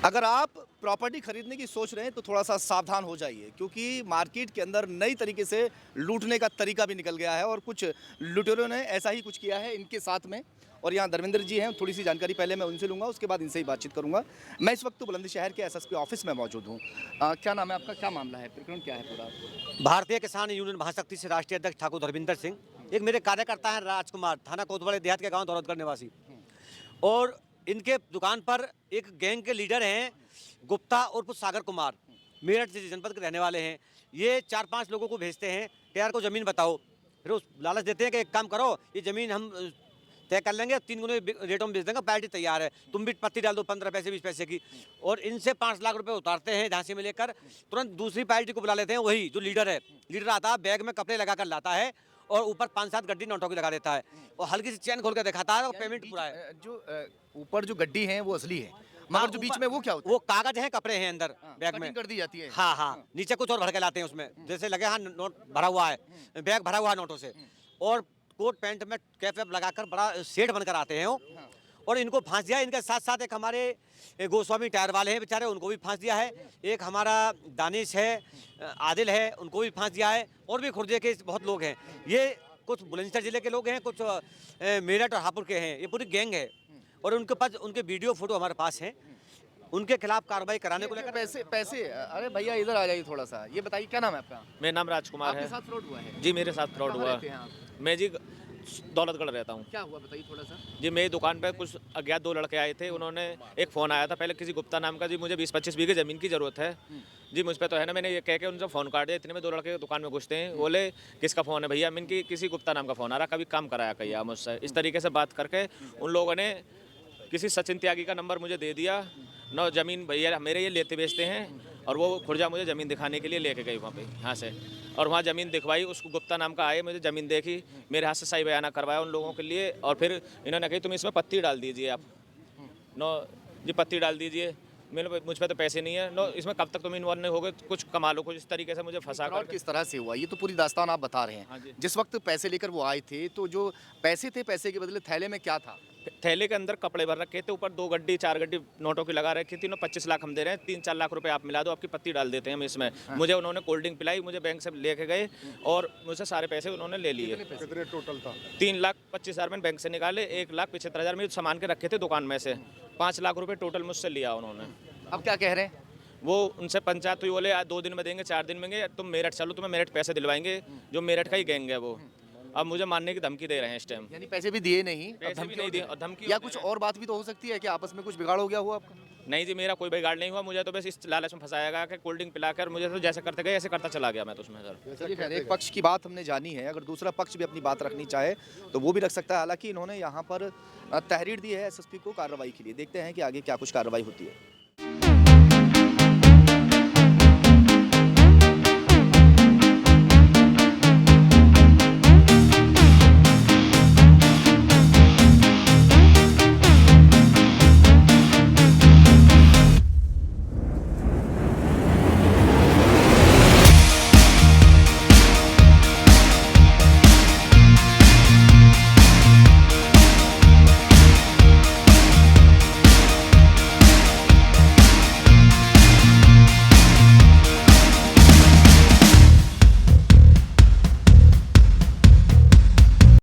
अगर आप प्रॉपर्टी खरीदने की सोच रहे हैं तो थोड़ा सा सावधान हो जाइए, क्योंकि मार्केट के अंदर नई तरीके से लूटने का तरीका भी निकल गया है और कुछ लुटेरों ने ऐसा ही कुछ किया है इनके साथ में। और यहाँ धर्मेंद्र जी हैं, थोड़ी सी जानकारी पहले मैं उनसे लूँगा, उसके बाद इनसे ही बातचीत करूँगा। मैं इस वक्त तो बुलंदशहर के एसएसपी ऑफिस में मौजूद हूँ। क्या नाम है आपका, क्या मामला है, प्रकरण क्या है पूरा? भारतीय किसान यूनियन महाशक्ति से राष्ट्रीय अध्यक्ष ठाकुर धर्मिंदर सिंह, एक मेरे कार्यकर्ता हैं राजकुमार, थाना कोतवाली देहात के गांव दौलतगढ़ निवासी। और इनके दुकान पर एक गैंग के लीडर हैं गुप्ता उर्फ सागर कुमार, मेरठ जनपद के रहने वाले हैं। ये 4-5 लोगों को भेजते हैं कि यार को ज़मीन बताओ, फिर उस लालच देते हैं कि एक काम करो, ये ज़मीन हम तय कर लेंगे, 3 गुने रेटों में बेच देंगे, पार्टी तैयार है, तुम भी पत्ती डाल दो 15 पैसे 20 पैसे की। और इनसे 5 लाख रुपए उतारते हैं झांसे में लेकर, तुरंत दूसरी पार्टी को बुला लेते हैं। वही जो लीडर है, लीडर आता है, बैग में कपड़े लगा कर लाता है और ऊपर 5-7 गड्डी नोटों की लगा देता है और हल्की सी चैन खोल कर दिखाता है और पेमेंट पूरा है। जो ऊपर जो गड्डी है वो असली है, मगर जो बीच में वो क्या होता है? वो कागज है, कपड़े हैं अंदर बैग में, कटिंग कर दी जाती है। हाँ, नीचे कुछ और भर के लाते हैं उसमें, जैसे लगे हाँ नोट भरा हुआ है, बैग भरा हुआ है नोटों से। और कोट पैंट में कैप वैप लगाकर बड़ा सेठ बनकर आते हैं वो। और इनको फांस दिया, इनके साथ साथ एक हमारे गोस्वामी टायर वाले हैं बेचारे, उनको भी फांस दिया है। एक हमारा दानिश है, आदिल है, उनको भी फांस दिया है। और भी खुर्जे के बहुत लोग हैं, ये कुछ बुलंदशहर जिले के लोग हैं, कुछ मेरठ और हापुड़ के हैं, ये पूरी गैंग है। और उनके पास उनके वीडियो फोटो हमारे पास हैं, उनके खिलाफ कार्रवाई कराने को लेकर। पैसे अरे भैया इधर आ जाइए थोड़ा सा, ये बताइए क्या नाम है आपका? मेरा नाम राजकुमार आपके है। साथ फ्रॉड हुआ है? जी मेरे साथ फ्रॉड कहाँ हुआ। रहते हैं आप? मैं जी दौलतगढ़ रहता हूँ। क्या हुआ बताइए थोड़ा सा। जी मेरी दुकान पे कुछ अज्ञात 2 लड़के आए थे, उन्होंने एक फ़ोन आया था पहले किसी गुप्ता नाम का, जी मुझे 20-25 बीघे ज़मीन की ज़रूरत है जी, मुझ पे तो है ना। मैंने ये कह के उनसे फ़ोन काट दिया। इतने में 2 लड़के दुकान में घुसते हैं, बोले किसका फ़ोन है भैया? मैंने किसी गुप्ता नाम का फ़ोन आ रहा, कभी काम कराया कहिए मुझसे। इस तरीके से बात करके उन लोगों ने किसी सचिन त्यागी का नंबर मुझे दे दिया। न ज़मीन भैया मेरे ये लेते बेचते हैं, और वो खुर्जा मुझे ज़मीन दिखाने के लिए लेके गई वहाँ पे यहाँ से। और वहाँ ज़मीन दिखवाई, उसको गुप्ता नाम का आए, मुझे ज़मीन देखी, मेरे हाथ से सही बयाना करवाया उन लोगों के लिए। और फिर इन्होंने कही तुम इसमें पत्ती डाल दीजिए आप, नो जी पत्ती डाल दीजिए। मेरे मुझ पे तो पैसे नहीं है, नो इसमें कब तक तुम इन्वॉल्व नहीं होगे, कुछ कमा लो। कुछ इस तरीके से मुझे फंसा कर। किस तरह से हुआ ये तो पूरी दास्तान आप बता रहे हाँ हैं। जी। जिस वक्त पैसे लेकर वो आए थे तो जो पैसे थे, पैसे के बदले थैले में क्या था? थैले के अंदर कपड़े भर रखे थे, ऊपर 2 गड्डी 4 गड्डी नोटों की लगा रखी थी। 25 लाख हम दे रहे हैं, 3-4 लाख रुपए आप मिला दो, आपकी पत्ती डाल देते हैं हम इसमें। मुझे उन्होंने कोल्ड ड्रिंक पिलाई, मुझे बैंक से लेके गए और मुझसे सारे पैसे उन्होंने ले लिए। कितने टोटल था? 3,25,000 मैंने बैंक से निकाले, 1,75,000 में सामान के रखे थे दुकान में से। 5 लाख रुपए टोटल मुझसे लिया उन्होंने। अब क्या कह रहे हैं? वो उनसे पंचायत हुई, बोले 2 दिन में देंगे, 4 दिन में देंगे, तुम मेरठ चलो, तुम्हें मेरठ पैसे दिलवाएंगे। जो मेरठ का ही गैंग है वो अब मुझे मारने की धमकी दे रहे हैं इस टाइम। यानी पैसे भी दिए नहीं, अब पैसे भी धमकी नहीं और दिए दे- और धमकी या और दे कुछ रहे हैं। और बात भी तो हो सकती है कि आपस में कुछ बिगाड़ हो गया हुआ आपका? नहीं जी, मेरा कोई बिगाड़ नहीं हुआ। मुझे तो बस इस लालच में फंसाया गया कि कोल्ड ड्रिंक पिलाकर मुझे तो जैसे करते गए ऐसे करता चला गया मैं तो उसमें सर। चलिए खैर, एक पक्ष की बात हमने जानी है, अगर दूसरा पक्ष भी अपनी बात रखनी चाहे तो वो भी रख सकता है। हालांकि इन्होंने यहाँ पर तहरीर दी है एसएसपी को कार्रवाई के लिए। देखते हैं कि आगे क्या कुछ कार्रवाई होती है।